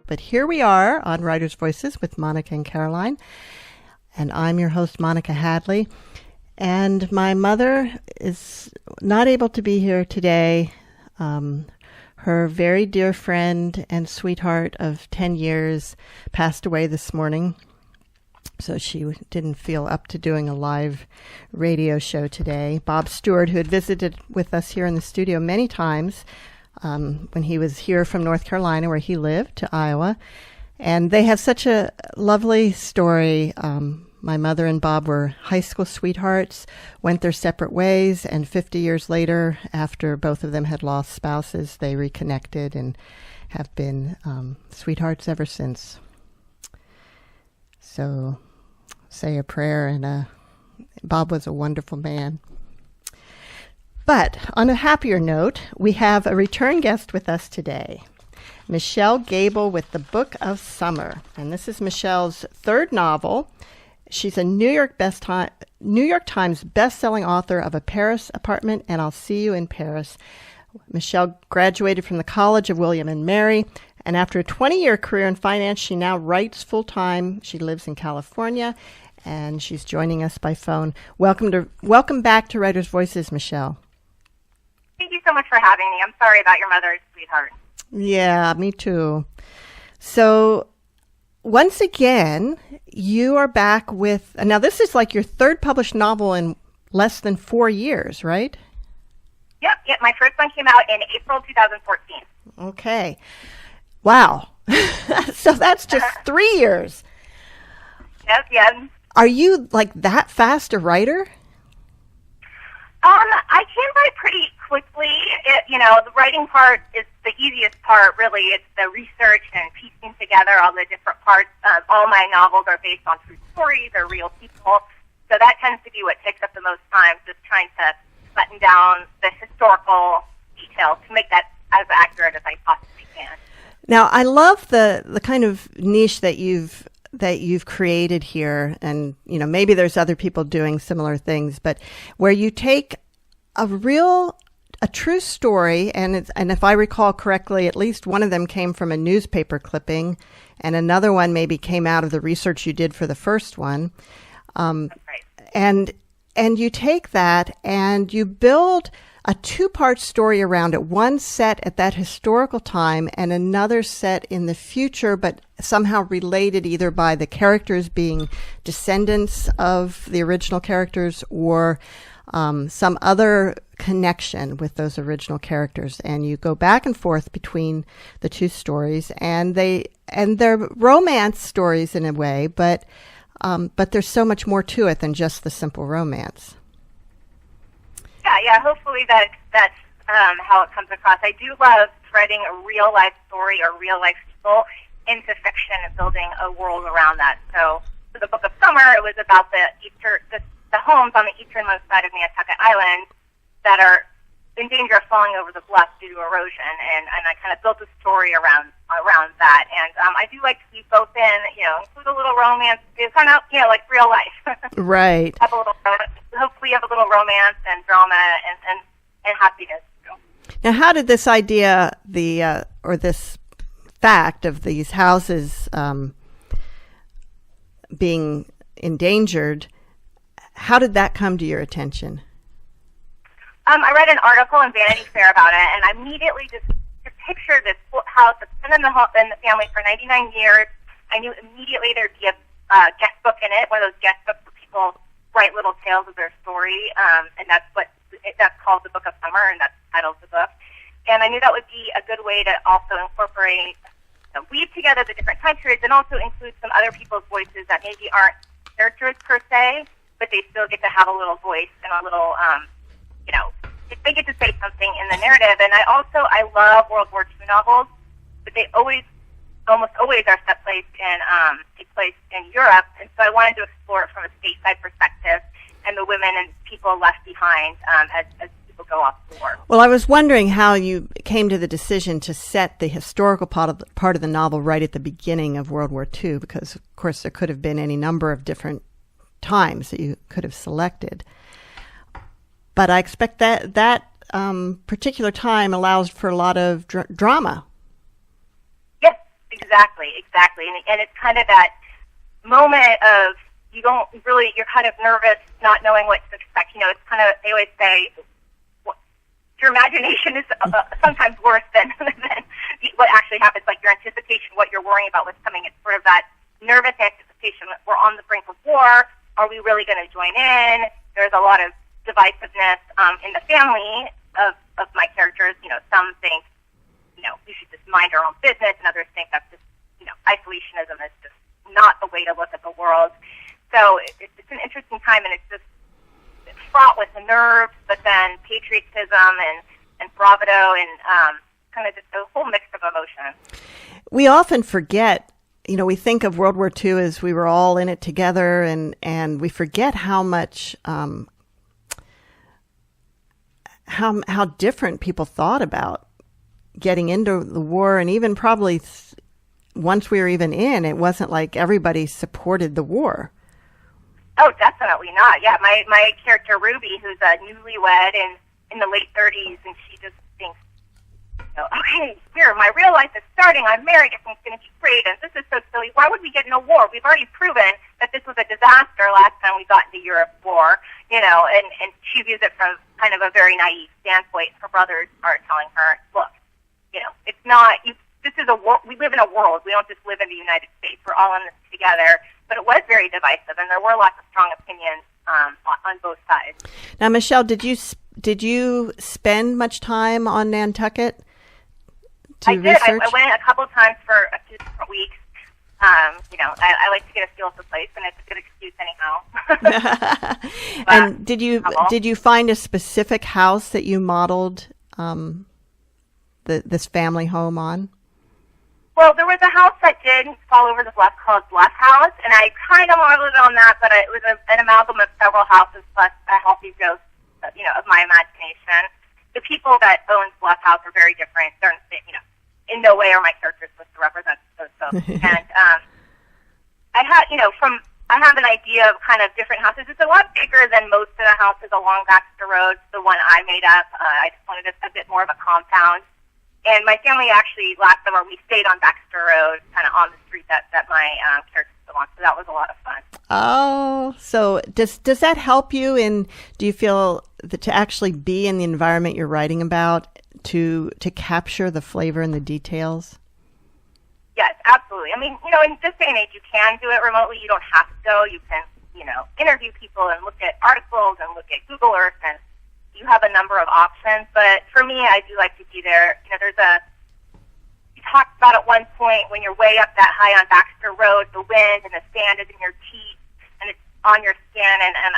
But here we are on Writers' Voices with Monica and Caroline. And I'm your host, Monica Hadley. And my mother is not able to be here today. Her very dear friend and sweetheart of 10 years passed away this morning. So she didn't feel up to doing a live radio show today. Bob Stewart, who had visited with us here in the studio many times when he was here from North Carolina, where he lived, to Iowa. And they have such a lovely story. My mother and Bob were high school sweethearts, went their separate ways, and 50 years later, after both of them had lost spouses, they reconnected and have been sweethearts ever since. So say a prayer, and Bob was a wonderful man. But on a happier note, we have a return guest with us today, Michelle Gable with the Book of Summer. And this is Michelle's third novel. She's a New York Times best-selling author of A Paris Apartment and I'll See You in Paris. Michelle graduated from the College of William and Mary, and after a 20-year career in finance, she now writes full-time. She lives in California, and she's joining us by phone. Welcome back to Writers' Voices, Michelle. Thank you so much for having me. I'm sorry about your mother, sweetheart. Yeah, me too. So, once again, you are back with... Now, this is like your third published novel in less than 4 years, right? Yep. My first one came out in April 2014. Okay. Wow. So that's just 3 years. Yes. Are you like that fast a writer? I can write pretty quickly. The writing part is the easiest part, really. It's the research and piecing together all the different parts. All my novels are based on true stories or real people. So that tends to be what takes up the most time, just trying to button down the historical details to make that as accurate as I possibly can. Now, I love the kind of niche that you've created here, and maybe there's other people doing similar things, but where you take a true story, and if I recall correctly, at least one of them came from a newspaper clipping, and another one maybe came out of the research you did for the first one. That's right. And you take that and you build a two-part story around it, one set at that historical time and another set in the future, but somehow related either by the characters being descendants of the original characters or some other connection with those original characters. And you go back and forth between the two stories, and they're romance stories in a way, but there's so much more to it than just the simple romance. Yeah. Hopefully that's how it comes across. I do love threading a real life story or real life people into fiction and building a world around that. So for the Book of Summer, it was about the homes on the easternmost side of Nantucket Island that are in danger of falling over the bluff due to erosion, and I kind of built a story around that. And I do like to keep both in, include a little romance. It's kind of like real life. Right. Hopefully, you have a little romance and drama and happiness. Now, how did this idea, or this fact of these houses being endangered, how did that come to your attention? I read an article in Vanity Fair about it, and I immediately just pictured this house that's been in the family for 99 years. I knew immediately there'd be a guest book in it, one of those guest books where people write little tales of their story, and that's called The Book of Summer, and that's the title of the book. And I knew that would be a good way to also incorporate, weave together the different time periods and also include some other people's voices that maybe aren't characters per se, but they still get to have a little voice and a little, they get to say something in the narrative. And I love World War II novels, but they almost always are take place in Europe. And so I wanted to explore it from a stateside perspective and the women and people left behind as people go off to war. Well, I was wondering how you came to the decision to set the historical part of the novel right at the beginning of World War II, because, of course, there could have been any number of different times that you could have selected. But I expect that particular time allows for a lot of drama. Yes, Exactly. And it's kind of that moment of you're kind of nervous, not knowing what to expect. It's kind of, they always say, your imagination is sometimes worse than what actually happens. Like your anticipation, what you're worrying about, what's coming. It's sort of that nervous anticipation. We're on the brink of war. Are we really going to join in? There's a lot of divisiveness in the family of my characters. Some think, we should just mind our own business, and others think that's just, isolationism is just not the way to look at the world. So it's an interesting time, and it's fraught with the nerves, but then patriotism and bravado, and kind of just a whole mix of emotions. We often forget, we think of World War II as we were all in it together, and we forget how much, how different people thought about getting into the war, and even probably once we were even in, it wasn't like everybody supported the war. Oh, definitely not. Yeah, my character Ruby, who's a newlywed and in the late 30s, and she just thinks, okay, here, my real life is starting. I'm married. Everything's going to be great, and this is so silly. Why would we get in a war? We've already proven that this was a disaster last time we got into Europe war. And she views it from kind of a very naive standpoint. Her brothers are telling her, look, it's not. This is a war. We live in a world. We don't just live in the United States. We're all in this together. But it was very divisive, and there were lots of strong opinions on both sides. Now, Michelle, did you spend much time on Nantucket to research? I did. I went a couple of times for a few different weeks. I like to get a feel of the place, and it's a good excuse anyhow. And did you find a specific house that you modeled this family home on? Well, there was a house that did fall over the bluff called Bluff House, and I kind of modeled it on that, but it was an amalgam of several houses plus a healthy dose, of my imagination. The people that owned Bluff House are very different. They're, in no way are my characters supposed to represent those folks. And I have an idea of kind of different houses. It's a lot bigger than most of the houses along Baxter Road. The one I made up, I just wanted a bit more of a compound. And my family actually, last summer, we stayed on Baxter Road, kind of on the street that my characters belong. So that was a lot of fun. Oh, so does that help you? Do you feel that to actually be in the environment you're writing about, to capture the flavor and the details? Yes, absolutely. I mean, in this day and age, you can do it remotely. You don't have to go. You can, interview people and look at articles and look at Google Earth, and you have a number of options. But for me, I do like to be there. You talked about at one point when you're way up that high on Baxter Road, the wind and the sand is in your teeth and it's on your skin. And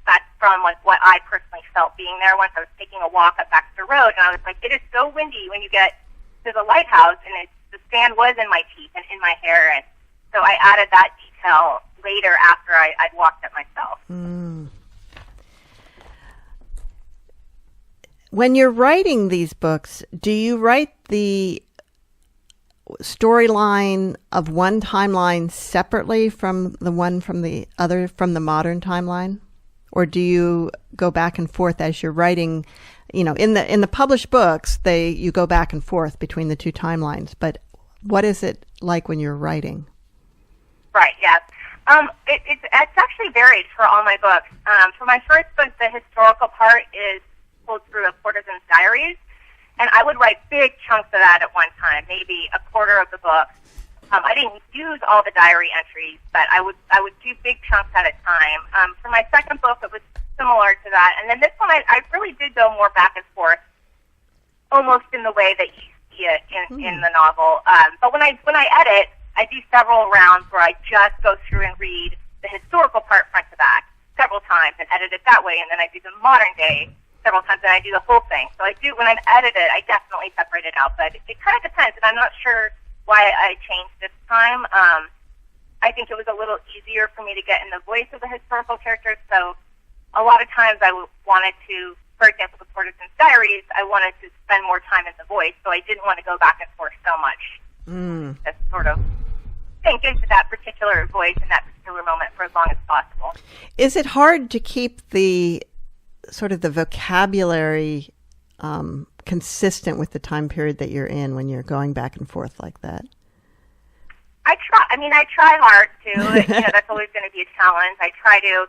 that's from like what I personally felt being there once I was taking a walk up Baxter Road. And I was like, it is so windy when you get to the lighthouse, and the sand was in my teeth and in my hair. And so I added that detail later after I'd walked it myself. Mm. When you're writing these books, do you write the storyline of one timeline separately from the one from the other, from the modern timeline? Or do you go back and forth as you're writing? In the published books, you go back and forth between the two timelines. But what is it like when you're writing? Right, yes. It's actually varied for all my books. For my first book, the historical part is pulled through a courtesan's diaries, and I would write big chunks of that at one time, maybe a quarter of the book. I didn't use all the diary entries, but I would do big chunks at a time. For my second book, it was similar to that, and then this one, I really did go more back and forth, almost in the way that you see it in the novel. But when I edit, I do several rounds where I just go through and read the historical part front to back several times and edit it that way, and then I do the modern day several times, and I do the whole thing. So I do, when I edit it, I definitely separate it out, but it kind of depends, and I'm not sure why I changed this time. I think it was a little easier for me to get in the voice of the historical characters, so a lot of times I wanted to, for example, the Courtesan's Diaries, I wanted to spend more time in the voice, so I didn't want to go back and forth so much. Just sort of sink into that particular voice in that particular moment for as long as possible. Is it hard to keep the sort of the vocabulary consistent with the time period that you're in when you're going back and forth like that? I try. I mean, I try hard to. That's always going to be a challenge. I try to,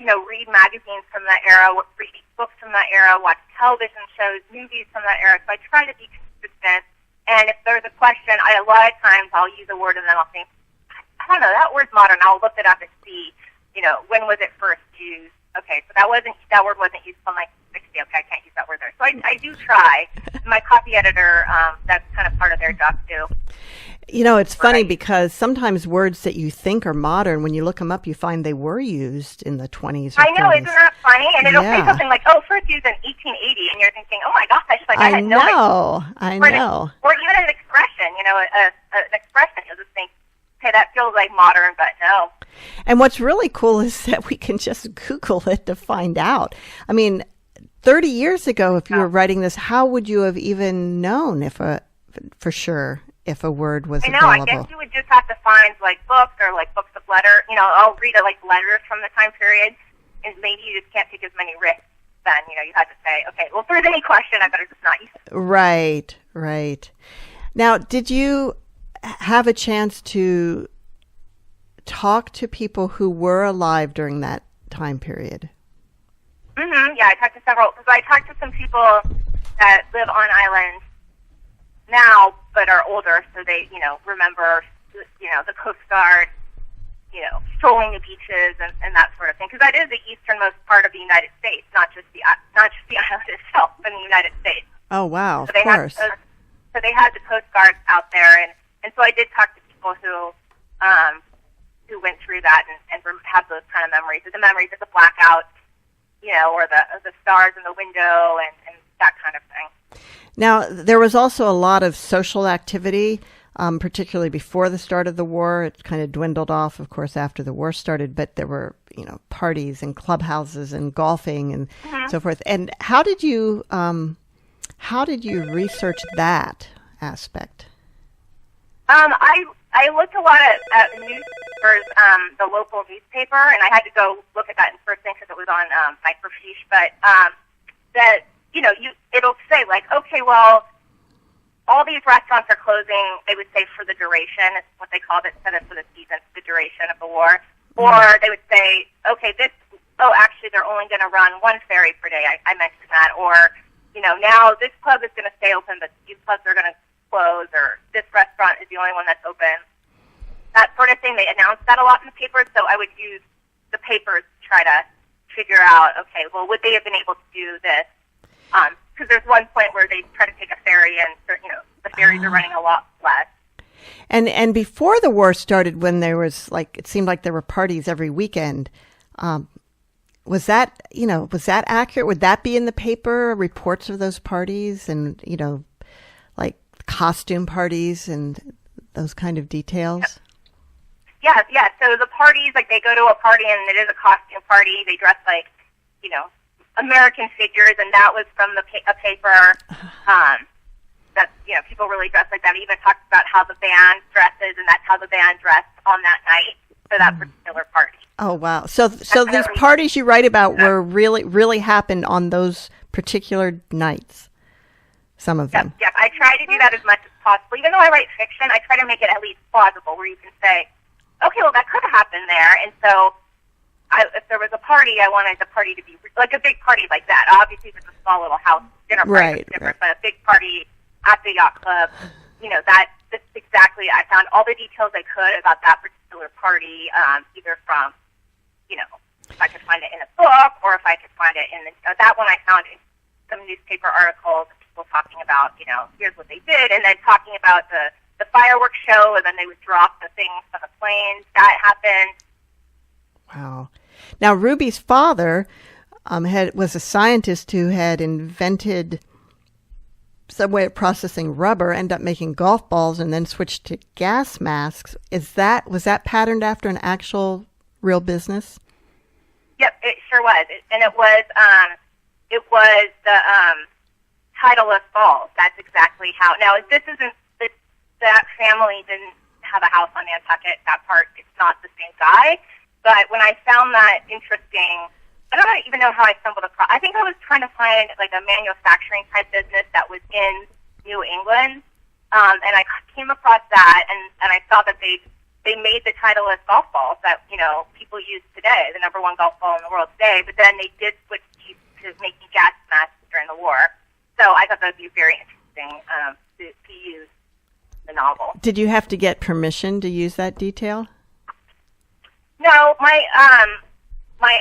read magazines from that era, read books from that era, watch television shows, movies from that era. So I try to be consistent. And if there's a question, a lot of times I'll use a word and then I'll think, I don't know, that word's modern. I'll look it up and see, when was it first used? Okay, so that word wasn't used until 1960. Okay, I can't use that word there. So I do try. My copy editor, that's kind of part of their job too. It's funny because sometimes words that you think are modern, when you look them up, you find they were used in the 20s or 30s. I know, isn't that funny? And it'll say something like, first used in 1880, and you're thinking, oh my gosh, I had no idea. I know. Or even an expression, an expression, you'll just think, okay, that feels like modern, but no. And what's really cool is that we can just Google it to find out. I mean, 30 years ago, if you were writing this, how would you have even known if a word was available? I guess you would just have to find books or books of letters. I'll read letters from the time period, and maybe you just can't take as many risks then. You have to say, okay, well, if there's any question, I better just not use it. Right. Now, did you have a chance to talk to people who were alive during that time period? Yeah, I talked to several. So I talked to some people that live on islands now, but are older, so they, remember, the Coast Guard, strolling the beaches and that sort of thing. Because that is the easternmost part of the United States, not just the island itself, but the United States. Oh wow, so of course. So they had the Coast Guard out there, and so I did talk to people who went through that and have those kind of memories, the memories of the blackout, or the stars in the window and that kind of thing. Now, there was also a lot of social activity, particularly before the start of the war. It kind of dwindled off, of course, after the war started, but there were, parties and clubhouses and golfing and so forth. And how did you research that aspect? I looked a lot at newspapers, the local newspaper, and I had to go look at that in first thing because it was on microfiche. But that it'll say okay, well, all these restaurants are closing. They would say for the duration, is what they called it, instead of for the season, the duration of the war. Or they would say, okay, actually they're only going to run one ferry per day. I mentioned that. Or now this club is going to stay open, but these clubs are going to close, or this restaurant is the only one that's open. That sort of thing. They announced that a lot in the papers, so I would use the papers to try to figure out, okay, well, would they have been able to do this? Because there's one point where they try to take a ferry, and the ferries are running a lot less. And before the war started, when there was it seemed like there were parties every weekend. Was that accurate? Would that be in the paper? Reports of those parties and costume parties and those kind of details? Yeah. So the parties, they go to a party and it is a costume party. They dress American figures, and that was from a paper. That people really dress like that. It even talks about how the band dresses, and that's how the band dressed on that night for that particular party. Oh wow! So these parties you write about were really happened on those particular nights. Some of them. Yep. I try to do that as much as possible. Even though I write fiction, I try to make it at least plausible, where you can say, okay, well, that could have happened there. And so if there was a party, I wanted the party to be like a big party like that. Obviously, if it's a small little house dinner party, it's different. But a big party at the yacht club, that's exactly, I found all the details I could about that particular party, either from, if I could find it in a book, or if I could find it in that one I found in some newspaper articles, people talking about, here's what they did, and then talking about the fireworks show, and then they would drop the things from the planes. That happened. Wow. Now, Ruby's father was a scientist who had invented some way of processing rubber, ended up making golf balls, and then switched to gas masks. Was that patterned after an actual real business? Yep, it sure was. And it was the Titleist balls. That's exactly how. Now, this isn't that family didn't have a house on Nantucket. That part, it's not the same guy. But when I found that interesting, I don't even know how I stumbled across. I think I was trying to find a manufacturing type business that was in New England, and I came across that, and I saw that they they made the Titleist golf balls that, people use today, the number one golf ball in the world today, but then they did switch to making gas masks during the war. So I thought that would be very interesting to use the novel. Did you have to get permission to use that detail? No, my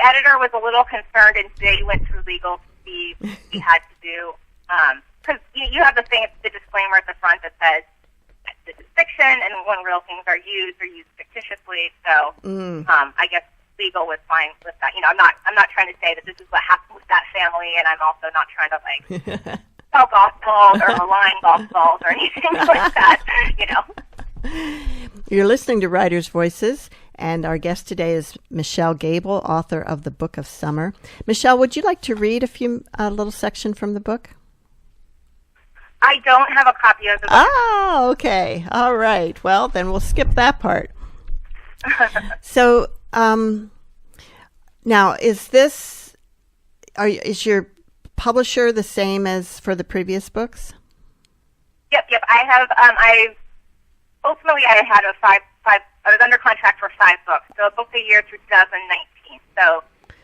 editor was a little concerned, and they went through legal to see what we had to do. Because you have the disclaimer at the front that says this is fiction, and when real things are used fictitiously. So I guess legal was fine with that. I'm not trying to say that this is what happened with that family, and I'm also not trying to sell golf balls or malign golf balls or anything like that. You're listening to Writers' Voices, and our guest today is Michelle Gable, author of The Book of Summer. Michelle, would you like to read a little section from the book? I don't have a copy of the book. Oh, okay. All right. Well, then we'll skip that part. So, now, is your publisher the same as for the previous books? Yep. I have. Ultimately I had I was under contract for 5 books, so a book a year through 2019. So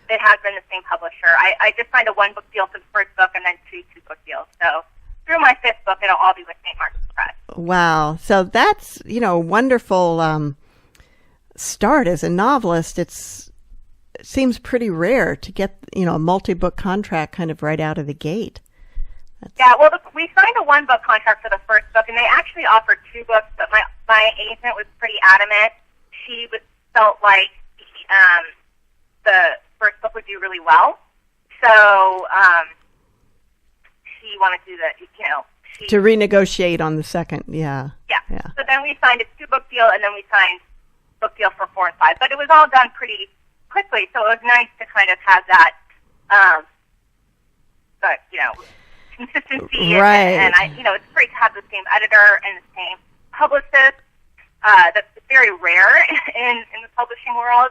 it has been the same publisher. I just signed a 1-book deal for the first book and then 2 2-book deals. So through my 5th book, it'll all be with St. Martin's Press. Wow. So that's, a wonderful start as a novelist. It seems pretty rare to get, a multi-book contract kind of right out of the gate. Yeah, well, we signed a 1-book contract for the first book, and they actually offered 2 books, but my agent was pretty adamant. She felt like the first book would do really well, so she wanted to do to renegotiate on the second, yeah. So then we signed a 2-book deal, and then we signed a book deal for 4 and 5, but it was all done pretty quickly, so it was nice to kind of have that, consistency, right. and it's great to have the same editor and the same publicist. That's very rare in the publishing world.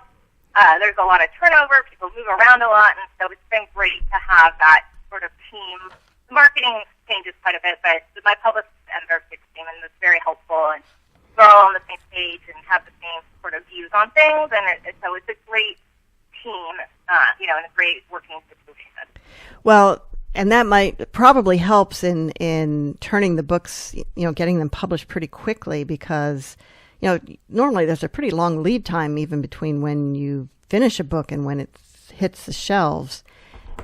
There's a lot of turnover, people move around a lot, and so it's been great to have that sort of team. The marketing changes quite a bit, but my publicist and editor team, and it's very helpful, and we're all on the same page and have the same sort of views on things, and so it's a great team, and a great working situation. Well, and that probably helps in turning the books, getting them published pretty quickly because, normally there's a pretty long lead time even between when you finish a book and when it hits the shelves.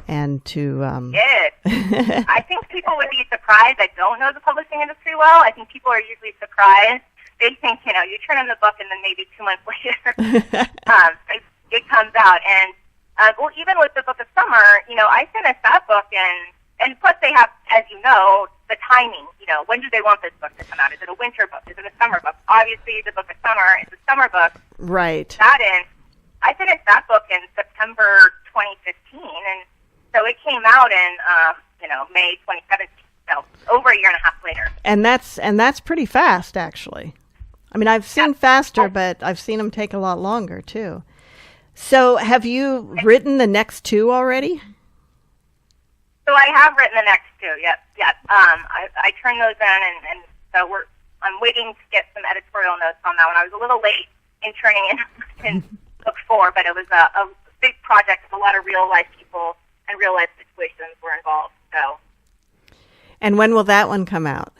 And to yes, I think people would be surprised. I don't know the publishing industry well. I think people are usually surprised. They think, you turn in the book and then maybe 2 months later it comes out. And well, even with the Book of Summer, I finished that book, and plus they have, as you know, the timing. When do they want this book to come out? Is it a winter book? Is it a summer book? Obviously, the Book of Summer is a summer book. Right. I finished that book in September 2015, and so it came out in May 2017. So over a year and a half later. And that's pretty fast, actually. I mean, I've seen faster, but I've seen them take a lot longer too. So have you written the next 2 already? So I have written the next 2, yes. I turned those in, and so I'm waiting to get some editorial notes on that one. I was a little late in turning in book 4, but it was a big project with a lot of real-life people and real-life situations were involved. So. And when will that one come out?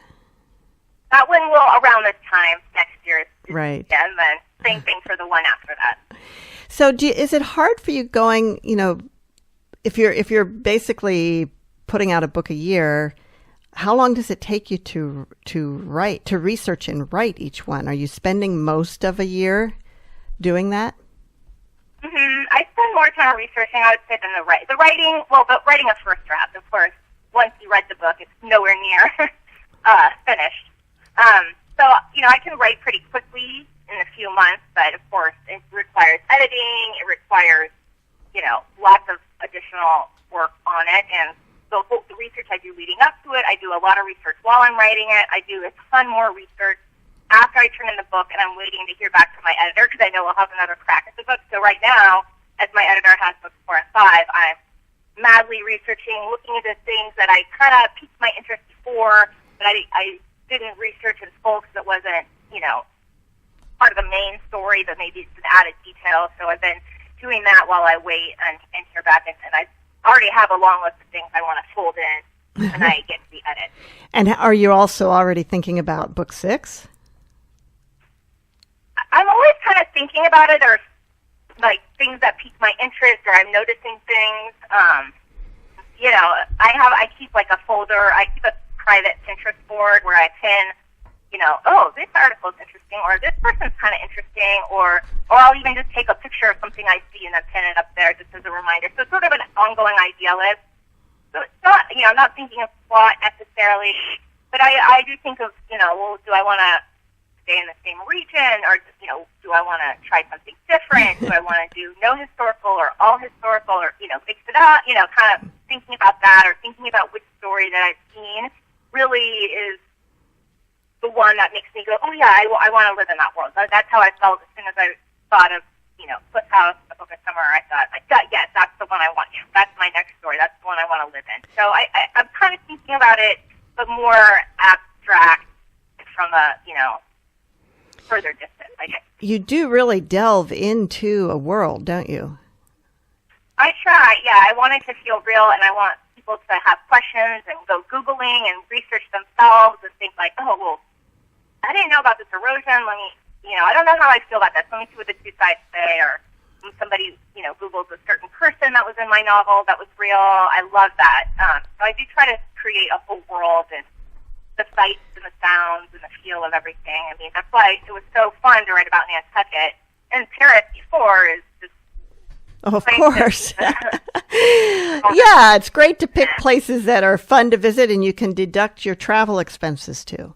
That one will around this time next year. Right. Yeah, and then same thing for the one after that. So is it hard for you going, if you're basically putting out a book a year, how long does it take you to write, to research and write each one? Are you spending most of a year doing that? Mm-hmm. I spend more time researching, I would say, than the writing. Well, but writing a first draft, of course, once you read the book, it's nowhere near finished. So, I can write pretty quickly in a few months, but of course, it requires editing, it requires, lots of additional work on it, and so the research I do leading up to it, I do a lot of research while I'm writing it, I do a ton more research after I turn in the book, and I'm waiting to hear back from my editor, because I know I'll have another crack at the book. So right now, as my editor has books 4 and 5, I'm madly researching, looking into things that I kind of piqued my interest before, but I didn't research in full because it wasn't, part of the main story, but maybe it's an added detail. So I've been doing that while I wait and hear back. And I already have a long list of things I want to fold in when I get to the edit. And are you also already thinking about book 6? I'm always kind of thinking about it, or like things that pique my interest, or I'm noticing things. You know, I keep like a folder. I keep a private Pinterest board where I pin, you know, oh, this article is interesting, or this person's kind of interesting, or I'll even just take a picture of something I see and then pin it up there just as a reminder. So it's sort of an ongoing idea list. So it's not, you know, I'm not thinking of plot necessarily, but I do think of, you know, well, do I want to stay in the same region, or, you know, do I want to try something different? Do I want to do no historical or all historical, or, you know, mix it up? You know, kind of thinking about that, or thinking about which story that I've seen really is the one that makes me go, oh yeah, I want to live in that world. That's how I felt as soon as I thought of, you know, Cliff House, The Book of Summer. I thought, yes, that's the one I want. That's my next story. That's the one I want to live in. So I'm kind of thinking about it, but more abstract from a, you know, further distance, I guess. You do really delve into a world, don't you? I try, yeah. I want it to feel real, and I want people to have questions and go Googling and research themselves and think like, oh, well, I didn't know about this erosion. Let me, you know, I don't know how I feel about this. Let me see what the two sides say. Or when somebody, you know, Googles a certain person that was in my novel that was real. I love that. So I do try to create a whole world and the sights and the sounds and the feel of everything. I mean, that's why it was so fun to write about Nantucket. And Paris before is just... Oh, of course. Yeah, it's great to pick places that are fun to visit and you can deduct your travel expenses to.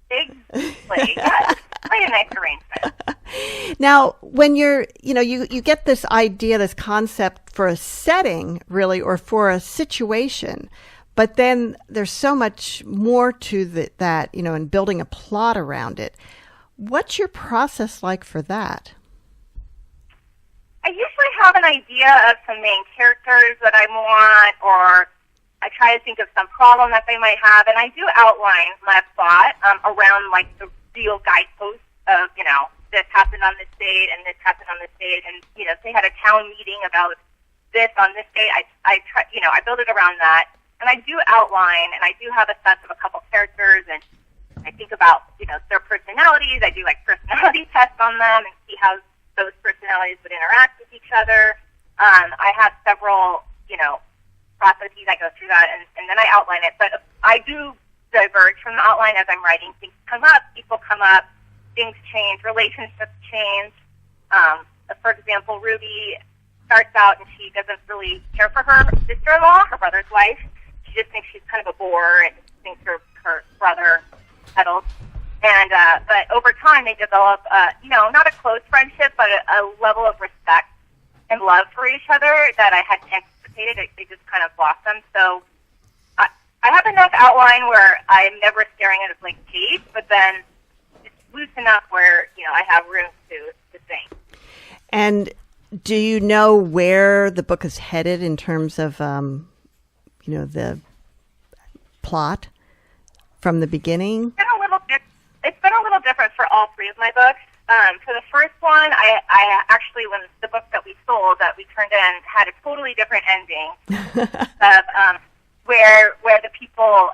Exactly. Yes. Quite a nice arrangement. Now, when you're, you know, you get this idea, this concept for a setting, really, or for a situation, but then there's so much more to that, you know, in building a plot around it. What's your process like for that? I usually have an idea of some main characters that I want, or I try to think of some problem that they might have, and I do outline my plot around, like, the real guideposts of, you know, this happened on this date, and this happened on this date, and, you know, if they had a town meeting about this on this date, I try, you know, I build it around that, and I do outline, and I do have a sense of a couple characters, and I think about, you know, their personalities. I do, like, personality tests on them and see how those personalities would interact with each other. I have several, you know, processes. I go through that, and then I outline it. But I do diverge from the outline as I'm writing. Things come up, people come up, things change, relationships change. For example, Ruby starts out and she doesn't really care for her sister-in-law, her brother's wife. She just thinks she's kind of a bore and thinks her brother settles. And but over time, they develop, you know, not a close friendship, but a level of respect and love for each other that I hadn't anticipated. They just kind of blossomed. So I have enough outline where I'm never staring at a blank page, but then it's loose enough where, you know, I have room to think. And do you know where the book is headed in terms of, you know, the plot from the beginning? It's been a little different for all three of my books. For the first one, I actually, when the book that we sold, that we turned in, had a totally different ending of where the people,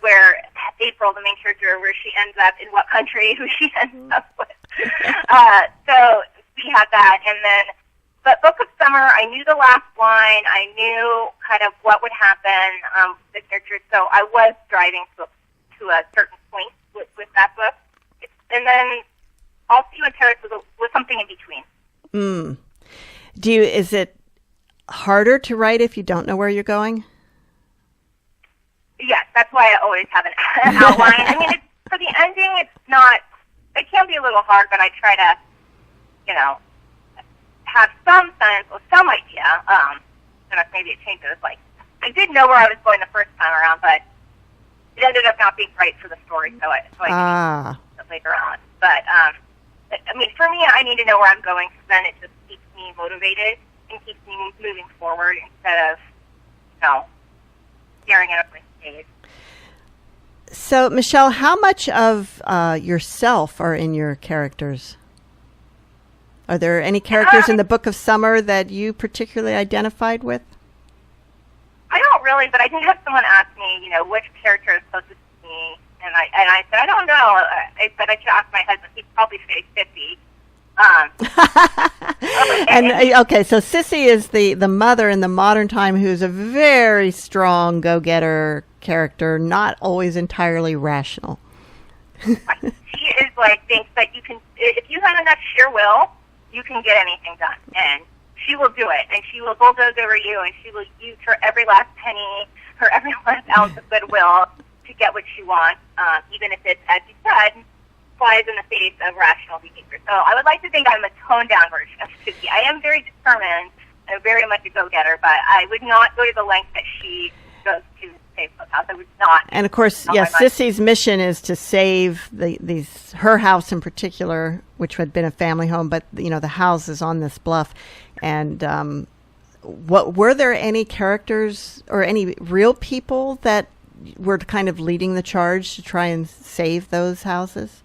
where April, the main character, where she ends up, in what country, who she ends up with. So we had that, and then, but Book of Summer, I knew the last line, I knew kind of what would happen with the characters, so I was driving to a certain point with that book. And then I'll See You in Paris was something in between. Is it harder to write if you don't know where you're going? Yes, that's why I always have an outline. I mean, for the ending, it can be a little hard, but I try to, you know, have some sense or some idea. And maybe it changes. Like, I did know where I was going the first time around, but it ended up not being right for the story, so I didn't later on. But, I mean, for me, I need to know where I'm going, because then it just keeps me motivated and keeps me moving forward instead of, you know, staring at a blank page. So, Michelle, how much of yourself are in your characters? Are there any characters in the Book of Summer that you particularly identified with? I don't really, but I did have someone ask me, which character is closest to me, and I said I don't know. I said I should ask my husband. He'd probably say Sissy. Okay, so Sissy is the mother in the modern time who's a very strong go-getter character, not always entirely rational. She is thinks that you can, if you have enough sheer will, you can get anything done, and she will do it, and she will bulldoze over you, and she will use her every last penny, her every last ounce of goodwill to get what she wants, even if it's, as you said, flies in the face of rational behavior. So I would like to think I'm a toned-down version of Susie. I am very determined and very much a go-getter, but I would not go to the length that she goes to save the house. I would not. And of course, yes, Sissy's mission is to save her house in particular, which had been a family home, but the house is on this bluff. And were there any characters or any real people that were kind of leading the charge to try and save those houses?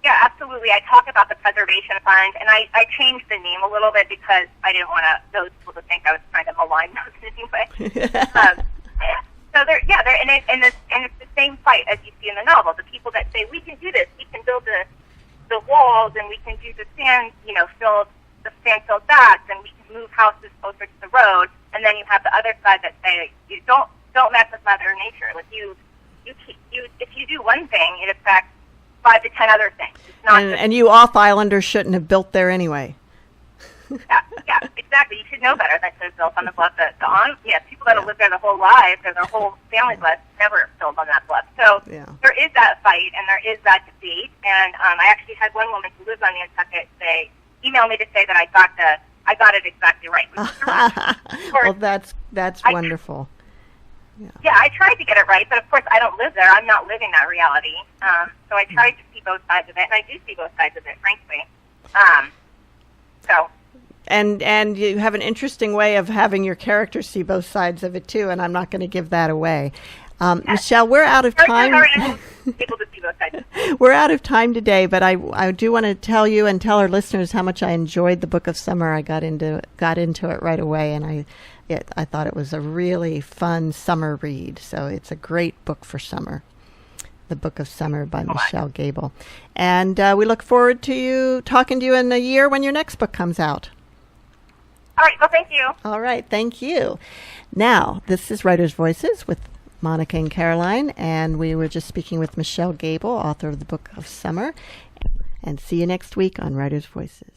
Yeah, absolutely. I talk about the Preservation Fund, and I changed the name a little bit because I didn't want those people to think I was trying to malign those in any way. So it's the same fight as you see in the novel. The people that say we can do this, we can build the walls, and we can do the sand-filled baths, and we can move houses closer to the road. And then you have the other side that say you don't mess with Mother Nature. If you do one thing, it affects 5 to 10 other things. It's not and you off-islanders shouldn't have built there anyway. Yeah, exactly. You should know better than to have built on the bluff. People that have lived there their whole lives or their whole family's lives never built on that bluff. So there is that fight and there is that debate. And I actually had one woman who lives on Nantucket email me to say that I got it exactly right. Well, that's wonderful. Yeah, I tried to get it right, but of course I don't live there. I'm not living that reality. So I tried to see both sides of it, and I do see both sides of it, frankly. And you have an interesting way of having your characters see both sides of it too, and I'm not going to give that away. Michelle, we're out of time. Able to see both sides. We're out of time today, but I do want to tell you and tell our listeners how much I enjoyed the Book of Summer. I got into it right away, and I thought it was a really fun summer read. So it's a great book for summer. The Book of Summer by Michelle Gable. And we look forward to talking to you in a year when your next book comes out. All right. Well, thank you. All right. Thank you. Now, this is Writer's Voices with Monica and Caroline, and we were just speaking with Michelle Gable, author of the Book of Summer. And see you next week on Writer's Voices.